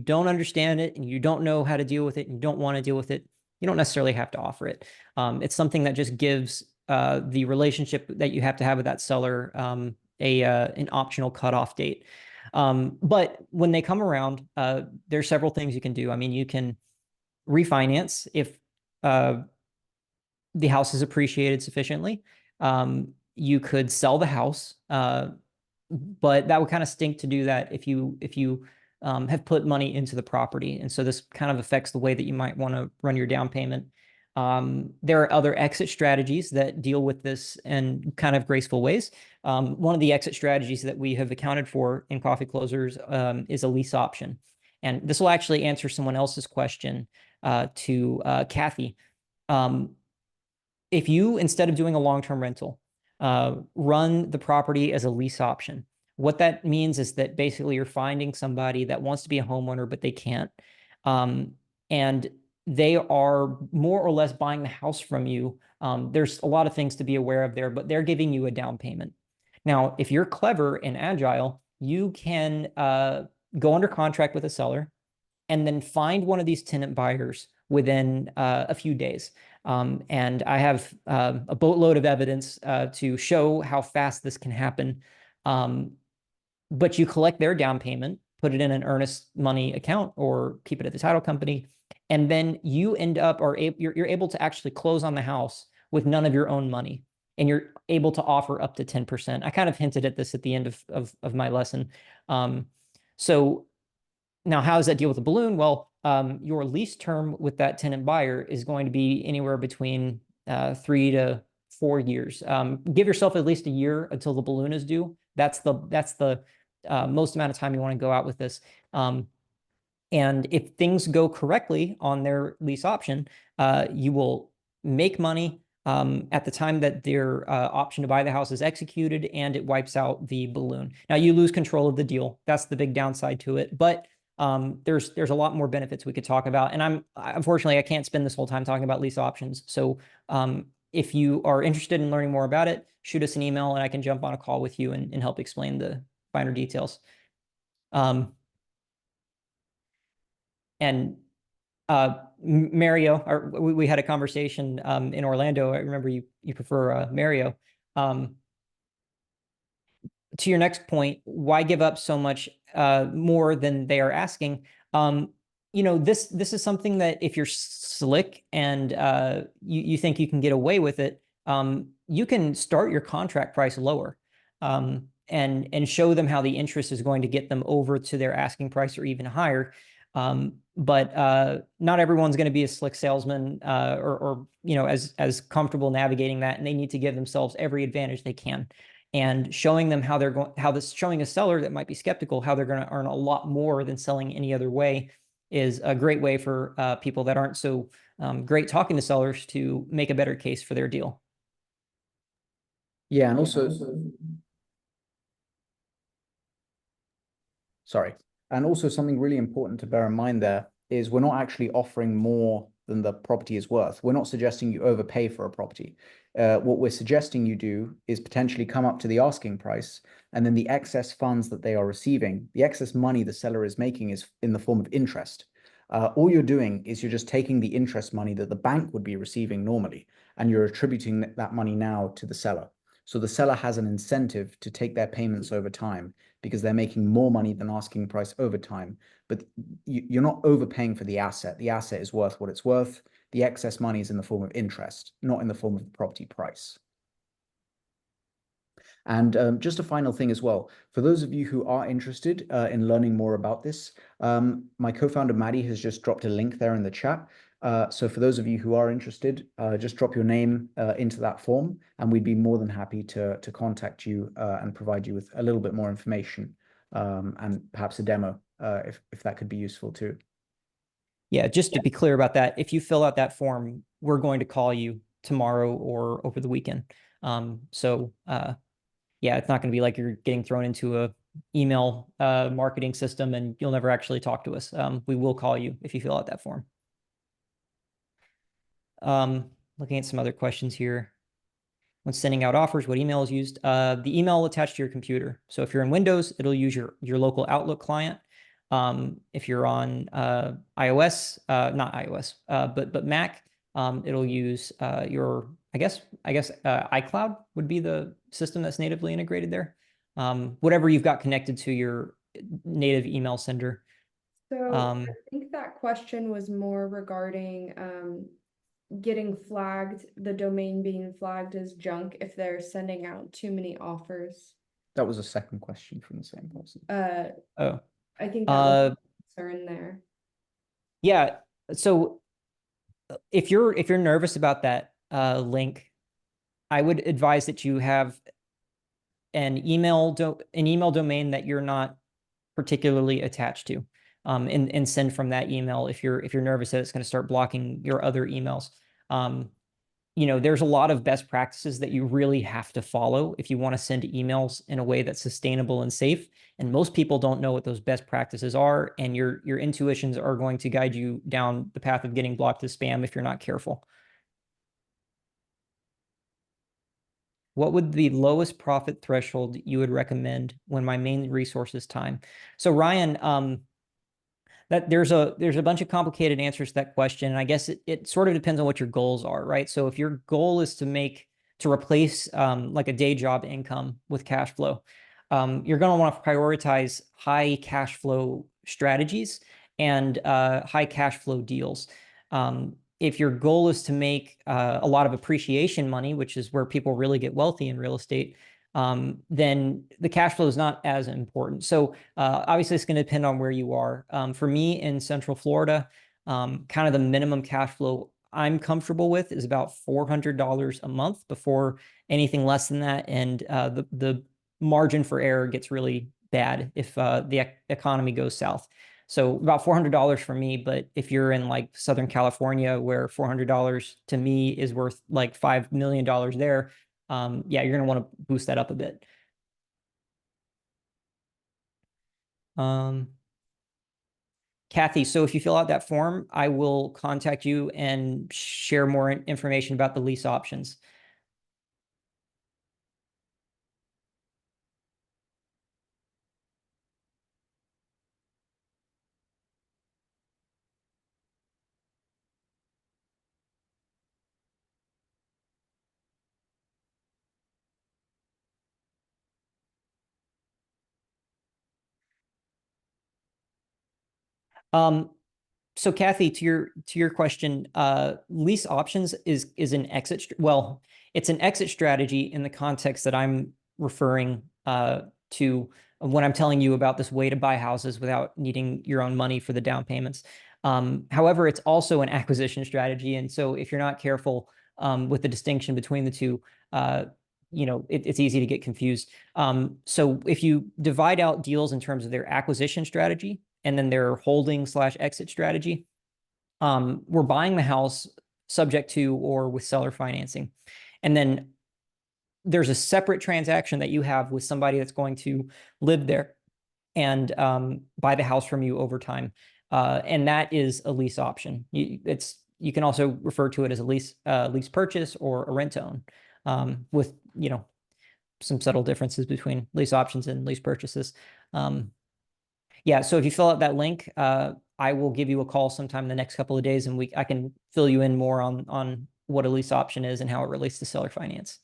don't understand it and you don't know how to deal with it and you don't want to deal with it, you don't necessarily have to offer it. It's something that just gives the relationship that you have to have with that seller an optional cutoff date. But when they come around, there's several things you can do. I mean, you can refinance if the house is appreciated sufficiently. You could sell the house, but that would kind of stink to do that if you have put money into the property. And so this kind of affects the way that you might want to run your down payment. There are other exit strategies that deal with this in kind of graceful ways. One of the exit strategies that we have accounted for in Coffee Closers is a lease option. And this will actually answer someone else's question to Kathy. If you, instead of doing a long-term rental, run the property as a lease option, what that means is that basically you're finding somebody that wants to be a homeowner, but they can't. And they are more or less buying the house from you. There's a lot of things to be aware of there, but they're giving you a down payment. Now, if you're clever and agile, you can go under contract with a seller and then find one of these tenant buyers within a few days. And I have a boatload of evidence to show how fast this can happen. But you collect their down payment, put it in an earnest money account or keep it at the title company. And then you end up, or you're able to actually close on the house with none of your own money. And you're able to offer up to 10%. I kind of hinted at this at the end of my lesson. So now, how does that deal with the balloon? Well, your lease term with that tenant buyer is going to be anywhere between 3 to 4 years. Give yourself at least a year until the balloon is due. That's the most amount of time you want to go out with this. And if things go correctly on their lease option, you will make money at the time that their option to buy the house is executed, and it wipes out the balloon. Now, you lose control of the deal. That's the big downside to it. But there's a lot more benefits we could talk about. And unfortunately, I can't spend this whole time talking about lease options. So if you are interested in learning more about it, shoot us an email and I can jump on a call with you and help explain the finer details. And Mario, we had a conversation in Orlando. I remember you prefer Mario. To your next point, why give up so much more than they are asking? this is something that if you're slick and you think you can get away with it, you can start your contract price lower, and show them how the interest is going to get them over to their asking price or even higher. But not everyone's going to be a slick salesman, or as comfortable navigating that, and they need to give themselves every advantage they can. And showing them how they're going, showing a seller that might be skeptical how they're going to earn a lot more than selling any other way is a great way for people that aren't so great talking to sellers to make a better case for their deal. Yeah, and also, sorry, and also something really important to bear in mind there is we're not actually offering more than the property is worth. We're not suggesting you overpay for a property. What we're suggesting you do is potentially come up to the asking price, and then the excess funds that they are receiving, the excess money the seller is making is in the form of interest. All you're doing is you're just taking the interest money that the bank would be receiving normally, and you're attributing that money now to the seller. So the seller has an incentive to take their payments over time because they're making more money than asking price over time. But you're not overpaying for the asset. The asset is worth what it's worth. The excess money is in the form of interest, not in the form of the property price. And just a final thing as well, for those of you who are interested in learning more about this, my co-founder Maddie has just dropped a link there in the chat. So for those of you who are interested, just drop your name into that form, and we'd be more than happy to contact you and provide you with a little bit more information, and perhaps a demo if that could be useful too. Yeah, just to be clear about that, if you fill out that form, we're going to call you tomorrow or over the weekend. Yeah, it's not going to be like you're getting thrown into a email marketing system and you'll never actually talk to us. We will call you if you fill out that form. Looking at some other questions here. When sending out offers, what email is used? The email attached to your computer. So if you're in Windows, it'll use your local Outlook client. If you're on iOS, not iOS, but Mac, it'll use your, I guess iCloud would be the system that's natively integrated there. Whatever you've got connected to your native email sender. So I think that question was more regarding getting flagged, the domain being flagged as junk if they're sending out too many offers. That was a second question from the same person. Oh, I think that was a concern there. Yeah. So if you're nervous about that link, I would advise that you have an email domain that you're not particularly attached to, and send from that email if you're nervous that it's going to start blocking your other emails. There's a lot of best practices that you really have to follow if you want to send emails in a way that's sustainable and safe. And most people don't know what those best practices are, and your intuitions are going to guide you down the path of getting blocked as spam if you're not careful. What would the lowest profit threshold you would recommend when my main resource is time? So Ryan, that there's a bunch of complicated answers to that question. And I guess it sort of depends on what your goals are, right? So if your goal is to replace like a day job income with cash flow, you're going to want to prioritize high cash flow strategies and high cash flow deals. If your goal is to make a lot of appreciation money, which is where people really get wealthy in real estate, then the cash flow is not as important. So obviously, it's going to depend on where you are. For me in Central Florida, kind of the minimum cash flow I'm comfortable with is about $400 a month. Before anything less than that, and the margin for error gets really bad if the economy goes south. So about $400 for me, but if you're in like Southern California, where $400 to me is worth like $5 million there, yeah, you're going to want to boost that up a bit. Kathy, so if you fill out that form, I will contact you and share more information about the lease options. So Kathy, to your question, lease options is an exit. Well, it's an exit strategy in the context that I'm referring to when I'm telling you about this way to buy houses without needing your own money for the down payments. However, it's also an acquisition strategy, and so if you're not careful with the distinction between the two, it's easy to get confused. So if you divide out deals in terms of their acquisition strategy and then their holding/exit strategy, we're buying the house subject to or with seller financing. And then there's a separate transaction that you have with somebody that's going to live there and buy the house from you over time. And that is a lease option. You can also refer to it as a lease purchase or a rent to own, with some subtle differences between lease options and lease purchases. Yeah, so if you fill out that link, I will give you a call sometime in the next couple of days, and I can fill you in more on what a lease option is and how it relates to seller finance.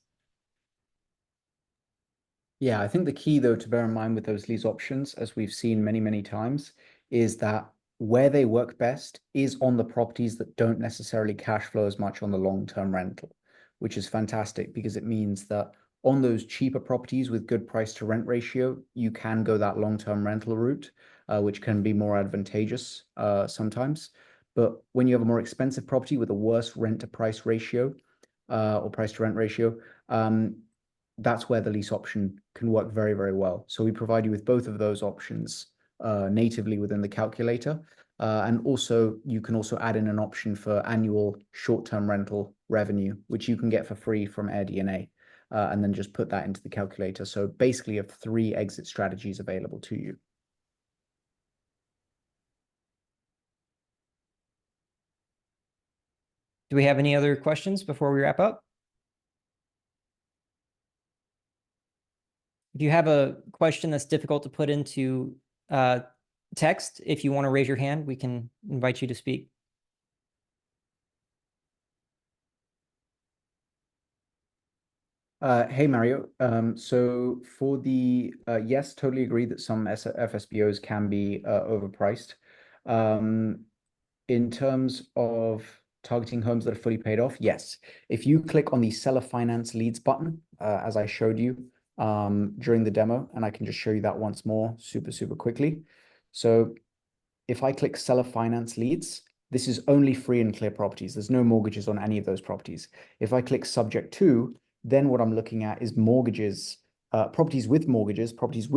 Yeah, I think the key though to bear in mind with those lease options, as we've seen many, many times, is that where they work best is on the properties that don't necessarily cash flow as much on the long-term rental, which is fantastic because it means that on those cheaper properties with good price to rent ratio, you can go that long-term rental route, which can be more advantageous sometimes. But when you have a more expensive property with a worse rent to price ratio or price to rent ratio, that's where the lease option can work very, very well. So we provide you with both of those options natively within the calculator. And also, you can also add in an option for annual short-term rental revenue, which you can get for free from AirDNA, and then just put that into the calculator. So basically, you have 3 exit strategies available to you. Do we have any other questions before we wrap up? If you have a question that's difficult to put into text, if you want to raise your hand, we can invite you to speak. Hey, Mario. So for the, yes, totally agree that some FSBOs can be overpriced. In terms of targeting homes that are fully paid off, yes. If you click on the seller finance leads button, as I showed you during the demo, and I can just show you that once more super, super quickly. So if I click seller finance leads, this is only free and clear properties. There's no mortgages on any of those properties. If I click subject to, then what I'm looking at is mortgages, properties with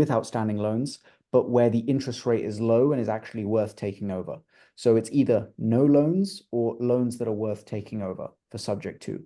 outstanding loans, but where the interest rate is low and is actually worth taking over. So it's either no loans or loans that are worth taking over for subject to.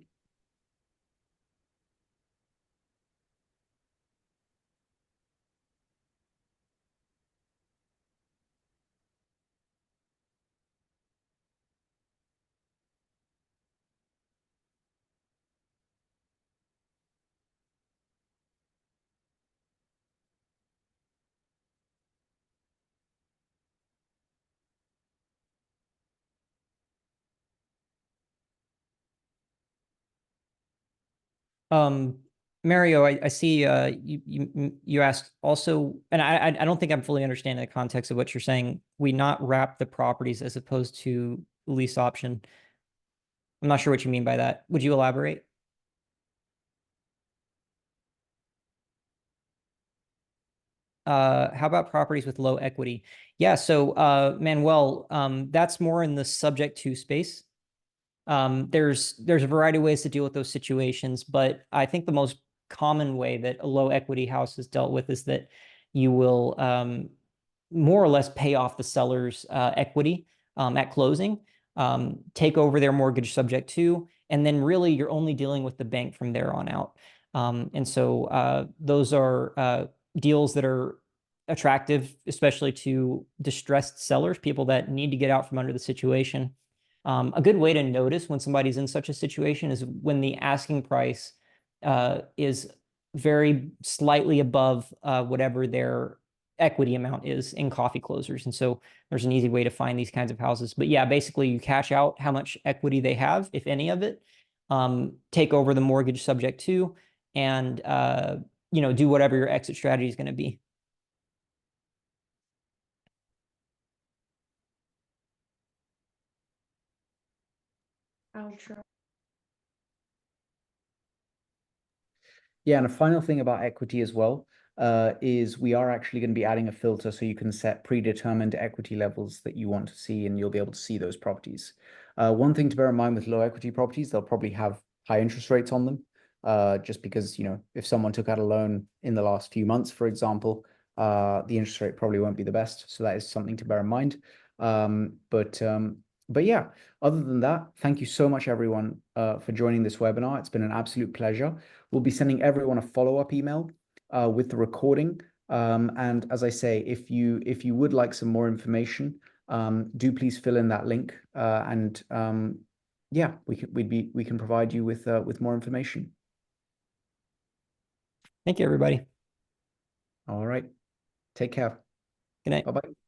Mario, I see you asked also, and I don't think I'm fully understanding the context of what you're saying. We not wrap the properties as opposed to lease option. I'm not sure what you mean by that. Would you elaborate? How about properties with low equity? Yeah, so Manuel, that's more in the subject to space. There's a variety of ways to deal with those situations, but I think the most common way that a low equity house is dealt with is that you will more or less pay off the seller's equity at closing, take over their mortgage subject to, and then really you're only dealing with the bank from there on out. And so those are deals that are attractive, especially to distressed sellers, people that need to get out from under the situation. A good way to notice when somebody's in such a situation is when the asking price is very slightly above whatever their equity amount is in coffee closers. And so there's an easy way to find these kinds of houses. But yeah, basically you cash out how much equity they have, if any of it, take over the mortgage subject to, and do whatever your exit strategy is going to be. true. Yeah, and a final thing about equity as well is we are actually going to be adding a filter so you can set predetermined equity levels that you want to see, and you'll be able to see those properties. One thing to bear in mind with low equity properties, they'll probably have high interest rates on them, just because, you know, if someone took out a loan in the last few months, for example, the interest rate probably won't be the best. So that is something to bear in mind. But yeah, other than that, thank you so much, everyone, for joining this webinar. It's been an absolute pleasure. We'll be sending everyone a follow-up email with the recording. And as I say, if you would like some more information, do please fill in that link. Yeah, we can provide you with more information. Thank you, everybody. All right. Take care. Good night. Bye-bye.